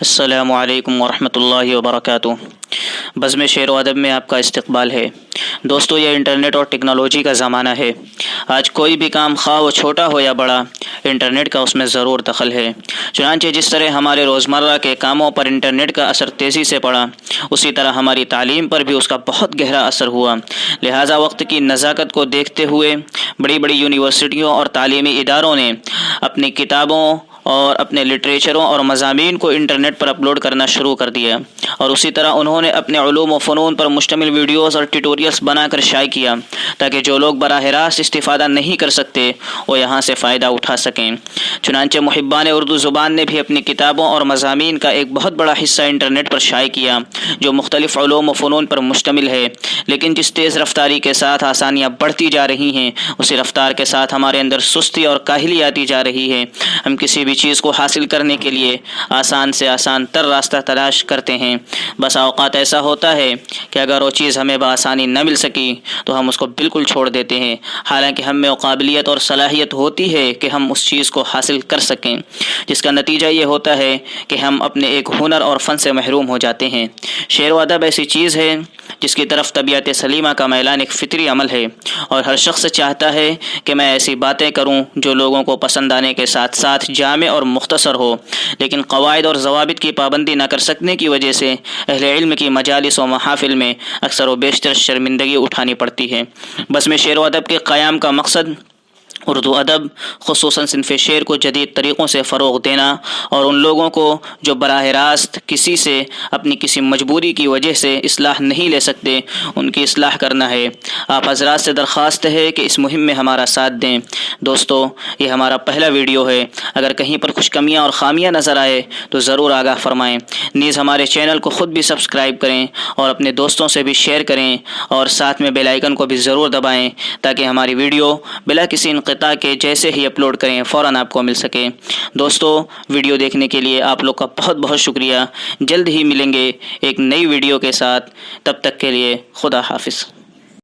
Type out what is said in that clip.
السلام علیکم ورحمۃ اللہ وبرکاتہ۔ بزم شعر و ادب میں آپ کا استقبال ہے۔ دوستو، یہ انٹرنیٹ اور ٹیکنالوجی کا زمانہ ہے۔ آج کوئی بھی کام خواہ وہ چھوٹا ہو یا بڑا، انٹرنیٹ کا اس میں ضرور دخل ہے۔ چنانچہ جس طرح ہمارے روزمرہ کے کاموں پر انٹرنیٹ کا اثر تیزی سے پڑا، اسی طرح ہماری تعلیم پر بھی اس کا بہت گہرا اثر ہوا۔ لہٰذا وقت کی نزاکت کو دیکھتے ہوئے بڑی بڑی یونیورسٹیوں اور تعلیمی اداروں نے اپنی کتابوں اور اپنے لٹریچروں اور مضامین کو انٹرنیٹ پر اپلوڈ کرنا شروع کر دیا، اور اسی طرح انہوں نے اپنے علوم و فنون پر مشتمل ویڈیوز اور ٹیوٹوریلز بنا کر شائع کیا، تاکہ جو لوگ براہ راست استفادہ نہیں کر سکتے وہ یہاں سے فائدہ اٹھا سکیں۔ چنانچہ محبان اردو زبان نے بھی اپنی کتابوں اور مضامین کا ایک بہت بڑا حصہ انٹرنیٹ پر شائع کیا، جو مختلف علوم و فنون پر مشتمل ہے۔ لیکن جس تیز رفتاری کے ساتھ آسانیاں بڑھتی جا رہی ہیں، اسی رفتار کے ساتھ ہمارے اندر سستی اور کاہلی آتی جا رہی ہے۔ ہم کسی بھی چیز کو حاصل کرنے کے لیے آسان سے آسان تر راستہ تلاش کرتے ہیں۔ بس اوقات ایسا ہوتا ہے کہ اگر وہ چیز ہمیں بآسانی نہ مل سکی تو ہم اس کو بالکل چھوڑ دیتے ہیں، حالانکہ ہم میں وہ قابلیت اور صلاحیت ہوتی ہے کہ ہم اس چیز کو حاصل کر سکیں، جس کا نتیجہ یہ ہوتا ہے کہ ہم اپنے ایک ہنر اور فن سے محروم ہو جاتے ہیں۔ شعر و ادب ایسی چیز ہے جس کی طرف طبیعت سلیمہ کا میلان ایک فطری عمل ہے، اور ہر شخص چاہتا ہے کہ میں ایسی باتیں کروں جو لوگوں کو پسند آنے کے ساتھ ساتھ جامع اور مختصر ہو، لیکن قواعد اور ضوابط کی پابندی نہ کر سکنے کی وجہ سے اہل علم کی مجالس و محافل میں اکثر و بیشتر شرمندگی اٹھانی پڑتی ہے۔ بس میں شعر و ادب کے قیام کا مقصد اردو ادب، خصوصاً صنف شعر کو جدید طریقوں سے فروغ دینا، اور ان لوگوں کو جو براہ راست کسی سے اپنی کسی مجبوری کی وجہ سے اصلاح نہیں لے سکتے، ان کی اصلاح کرنا ہے۔ آپ حضرات سے درخواست ہے کہ اس مہم میں ہمارا ساتھ دیں۔ دوستو، یہ ہمارا پہلا ویڈیو ہے، اگر کہیں پر کچھ کمیاں اور خامیاں نظر آئے تو ضرور آگاہ فرمائیں۔ نیز ہمارے چینل کو خود بھی سبسکرائب کریں اور اپنے دوستوں سے بھی شیئر کریں، اور ساتھ میں بیل آئیکن کو بھی ضرور دبائیں، تاکہ ہماری ویڈیو بلا کسی انقطاع کے جیسے ہی اپلوڈ کریں فوراً آپ کو مل سکے۔ دوستو، ویڈیو دیکھنے کے لیے آپ لوگ کا بہت بہت شکریہ۔ جلد ہی ملیں گے ایک نئی ویڈیو کے ساتھ، تب تک کے لیے خدا حافظ۔